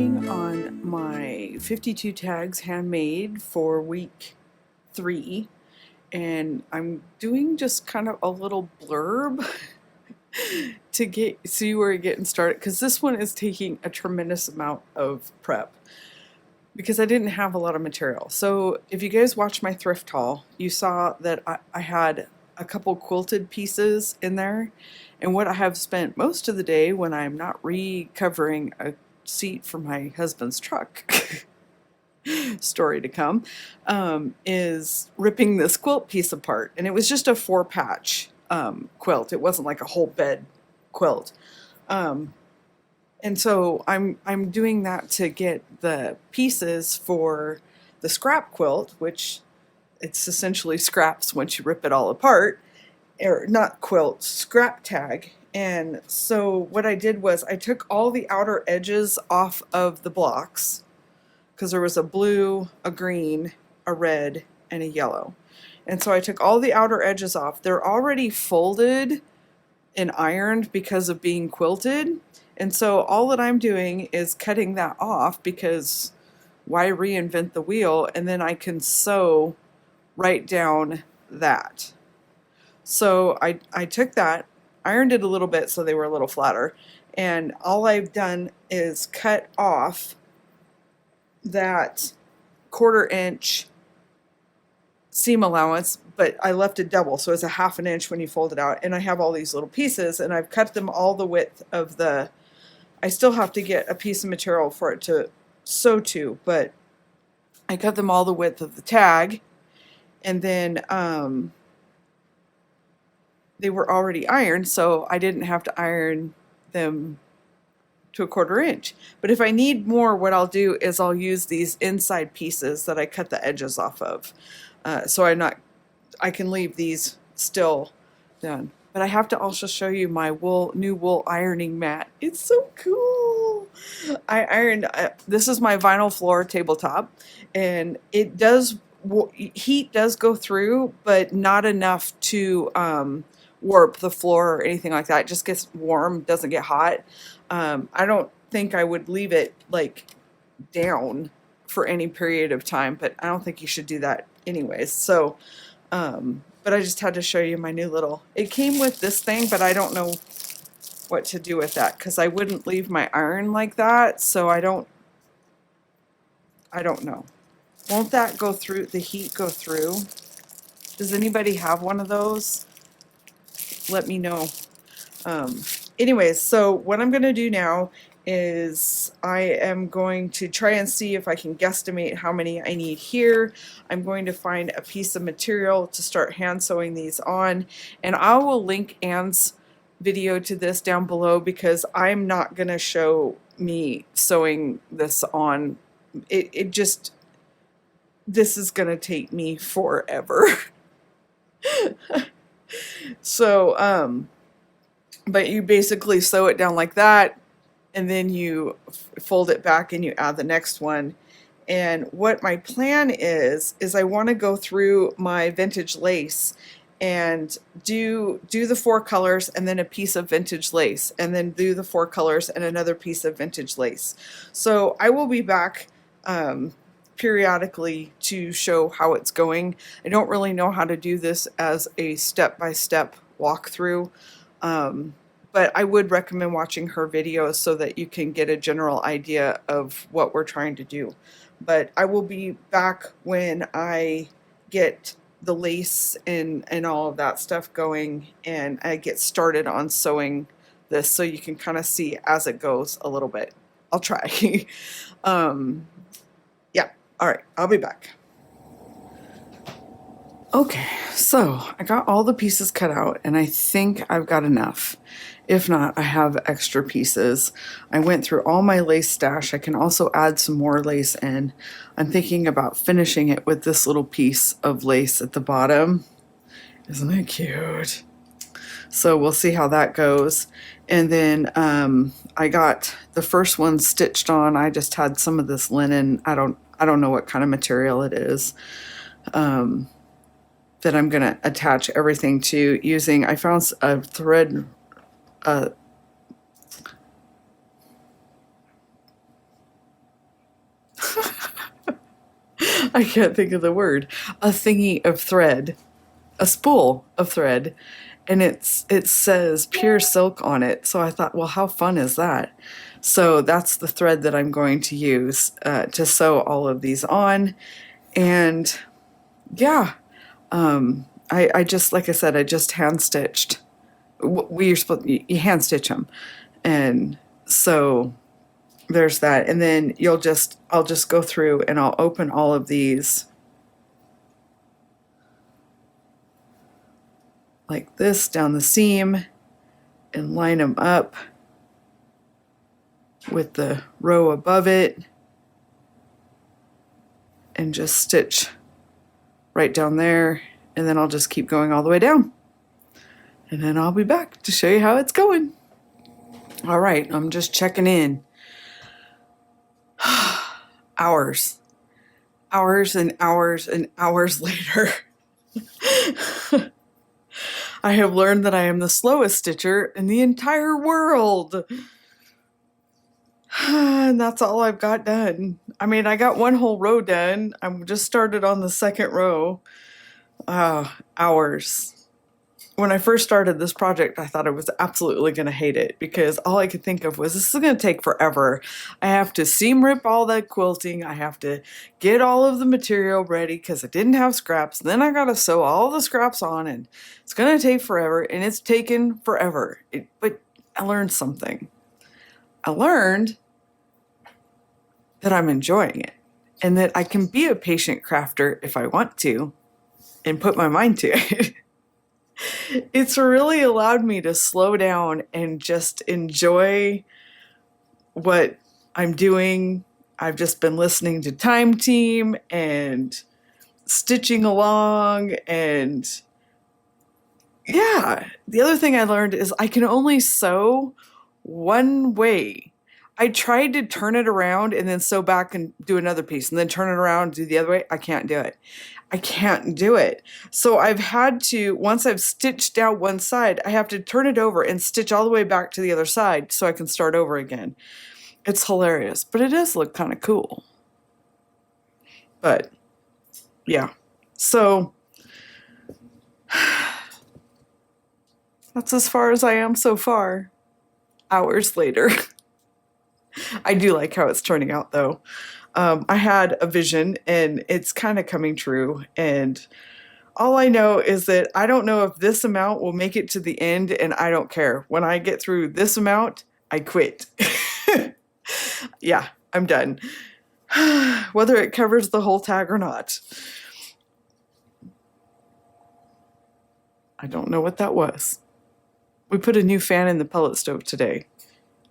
working on my 52 tags handmade for week 3, and I'm doing just kind of a little blurb to see where we're getting started, because this one is taking a tremendous amount of prep because I didn't have a lot of material. So if you guys watched my thrift haul, you saw that I had a couple quilted pieces in there, and what I have spent most of the day when I'm not recovering a seat for my husband's truck story to come, is ripping this quilt piece apart. And it was just a 4-patch quilt. It wasn't like a whole bed quilt. And so I'm doing that to get the pieces for the scrap quilt, which it's essentially scraps once you rip it all apart, or not quilt, scrap tag. And so what I did was I took all the outer edges off of the blocks, because there was a blue, a green, a red, and a yellow. And so I took all the outer edges off. They're already folded and ironed because of being quilted. And so all that I'm doing is cutting that off, because why reinvent the wheel? And then I can sew right down that. So I took that, ironed it a little bit so they were a little flatter, and all I've done is cut off that 1/4 inch seam allowance, but I left it double, so it's a 1/2 inch when you fold it out. And I have all these little pieces, and I've cut them all the width of the, I still have to get a piece of material for it to sew to, but I cut them all the width of the tag. And then they were already ironed, so I didn't have to iron them to a 1/4 inch. But if I need more, what I'll do is I'll use these inside pieces that I cut the edges off of. So I can leave these still done. But I have to also show you my new wool ironing mat. It's so cool. I ironed, this is my vinyl floor tabletop, and it does, heat does go through, but not enough to warp the floor or anything like that. It just gets warm, doesn't get hot. I don't think I would leave it like down for any period of time, but I don't think you should do that anyways. So, but I just had to show you my new little, it came with this thing, but I don't know what to do with that, because I wouldn't leave my iron like that, so I don't know. Won't that go through, the heat go through? Does anybody have one of those? Let me know. Anyways, so what I'm going to do now is I am going to try and see if I can guesstimate how many I need here. I'm going to find a piece of material to start hand sewing these on, and I will link Anne's video to this down below, because I'm not going to show me sewing this on. It just, this is going to take me forever. So, but you basically sew it down like that, and then you fold it back and you add the next one. And what my plan is I want to go through my vintage lace and do the 4 colors and then a piece of vintage lace, and then do the 4 colors and another piece of vintage lace. So I will be back periodically to show how it's going. I don't really know how to do this as a step-by-step walkthrough, but I would recommend watching her videos so that you can get a general idea of what we're trying to do. But I will be back when I get the lace and all of that stuff going, and I get started on sewing this, so you can kind of see as it goes a little bit. I'll try. Yeah, all right, I'll be back. Okay, so I got all the pieces cut out, and I think I've got enough. If not, I have extra pieces. I went through all my lace stash. I can also add some more lace in. I'm thinking about finishing it with this little piece of lace at the bottom. Isn't it cute? So we'll see how that goes. And then I got the first one stitched on. I just had some of this linen. I don't know what kind of material it is. That I'm going to attach everything to using, I found a thread, I can't think of the word. A thingy of thread, a spool of thread, and it says pure silk on it. So I thought, well, how fun is that? So that's the thread that I'm going to use to sew all of these on. And yeah, I just, like I said, I just hand stitched. You're supposed you hand stitch them, and so there's that. And then I'll just go through and I'll open all of these like this down the seam and line them up with the row above it and just stitch right down there, and then I'll just keep going all the way down, and then I'll be back to show you how it's going. All right, I'm just checking in. Hours and hours and hours later. I have learned that I am the slowest stitcher in the entire world. And that's all I've got done. I mean, I got one whole row done. I'm just started on the second row. Hours. When I first started this project, I thought I was absolutely going to hate it because all I could think of was, this is going to take forever. I have to seam rip all that quilting. I have to get all of the material ready because I didn't have scraps. Then I got to sew all the scraps on, and it's going to take forever, and it's taken forever. But I learned something. I learned that I'm enjoying it and that I can be a patient crafter if I want to and put my mind to it. It's really allowed me to slow down and just enjoy what I'm doing. I've just been listening to Time Team and stitching along, and yeah, the other thing I learned is I can only sew one way. I tried to turn it around and then sew back and do another piece and then turn it around and do the other way. I can't do it. I can't do it. So I've had to, once I've stitched out one side, I have to turn it over and stitch all the way back to the other side so I can start over again. It's hilarious, but it does look kind of cool. But yeah, so that's as far as I am so far. Hours later. I do like how it's turning out though. I had a vision and it's kind of coming true, and all I know is that I don't know if this amount will make it to the end, and I don't care. When I get through this amount, I quit. Yeah, I'm done. Whether it covers the whole tag or not. I don't know what that was. We put a new fan in the pellet stove today,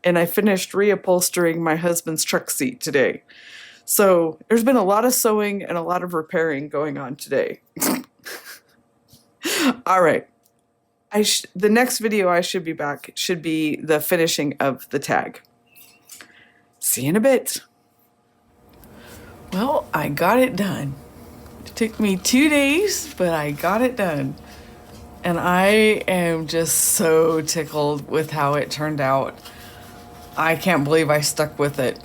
and I finished reupholstering my husband's truck seat today. So there's been a lot of sewing and a lot of repairing going on today. All right. The next video I should be back should be the finishing of the tag. See you in a bit. Well, I got it done. It took me 2 days, but I got it done. And I am just so tickled with how it turned out. I can't believe I stuck with it.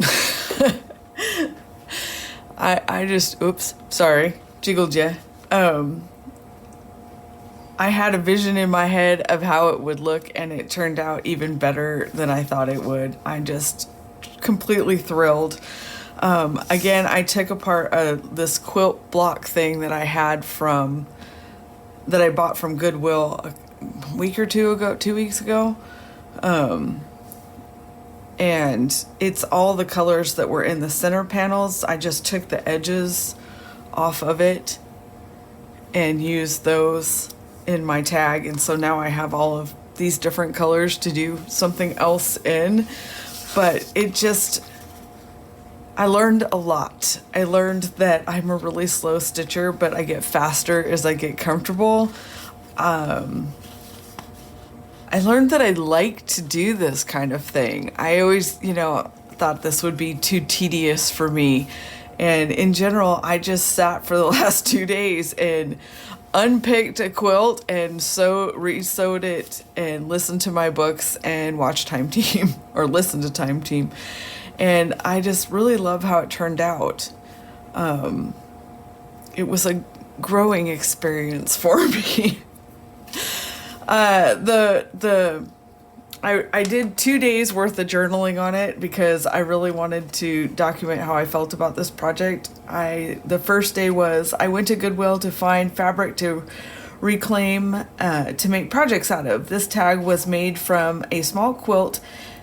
I just, oops, sorry, jiggled ya. I had a vision in my head of how it would look, and it turned out even better than I thought it would. I'm just completely thrilled. Again, I took apart this quilt block thing that I had that I bought from Goodwill a week or 2 weeks ago. And it's all the colors that were in the center panels. I just took the edges off of it and used those in my tag. And so now I have all of these different colors to do something else in. But I learned a lot. I learned that I'm a really slow stitcher, but I get faster as I get comfortable. I learned that I like to do this kind of thing. I always, thought this would be too tedious for me. And in general, I just sat for the last 2 days and unpicked a quilt and re-sewed it and listened to my books and watched Time Team or listened to Time Team. And I just really love how it turned out. it was a growing experience for me. I did 2 days worth of journaling on it because I really wanted to document how I felt about this project. The first day was I went to Goodwill to find fabric to reclaim to make projects out of. This tag was made from a small quilt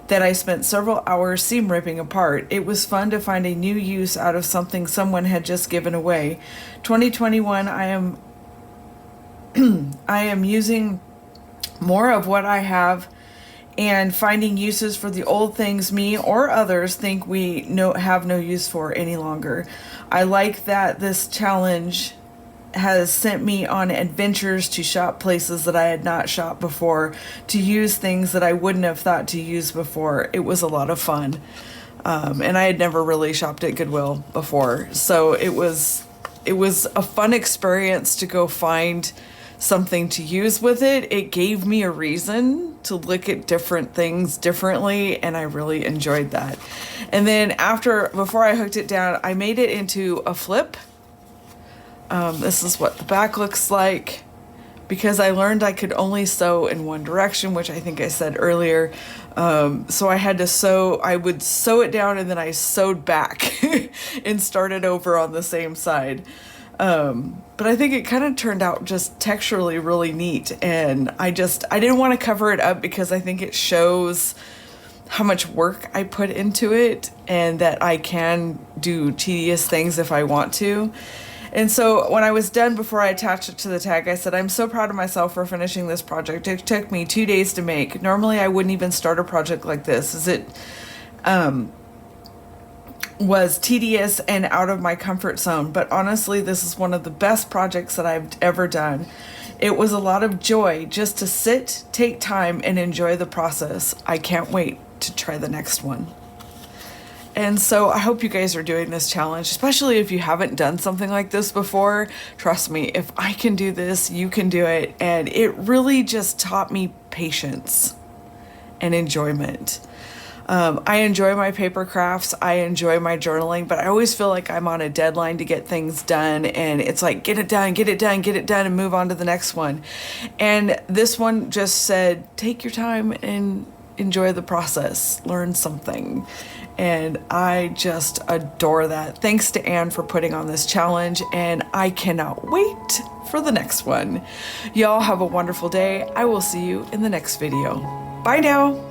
that I spent several hours seam ripping apart. It was fun to find a new use out of something someone had just given away. 2021, I am using more of what I have and finding uses for the old things me or others think we have no use for any longer. I like that this challenge has sent me on adventures to shop places that I had not shopped before, to use things that I wouldn't have thought to use before. It was a lot of fun. And I had never really shopped at Goodwill before. So it was a fun experience to go find something to use with it. It gave me a reason to look at different things differently, and I really enjoyed that. And then before I hooked it down, I made it into a flip. This is what the back looks like, because I learned I could only sew in one direction, which I think I said earlier. So I would sew it down and then I sewed back and started over on the same side. But I think it kind of turned out just texturally really neat, and I didn't want to cover it up because I think it shows how much work I put into it and that I can do tedious things if I want to. And so when I was done, before I attached it to the tag, I said, I'm so proud of myself for finishing this project. It took me 2 days to make. Normally I wouldn't even start a project like this, as it was tedious and out of my comfort zone. But honestly, this is one of the best projects that I've ever done. It was a lot of joy just to sit, take time, and enjoy the process. I can't wait to try the next one. And so I hope you guys are doing this challenge, especially if you haven't done something like this before. Trust me, if I can do this, you can do it. And it really just taught me patience and enjoyment. I enjoy my paper crafts. I enjoy my journaling, but I always feel like I'm on a deadline to get things done. And it's like, get it done, get it done, get it done, and move on to the next one. And this one just said, take your time and enjoy the process, learn something. And I just adore that. Thanks to Anne for putting on this challenge, and I cannot wait for the next one. Y'all have a wonderful day. I will see you in the next video. Bye now.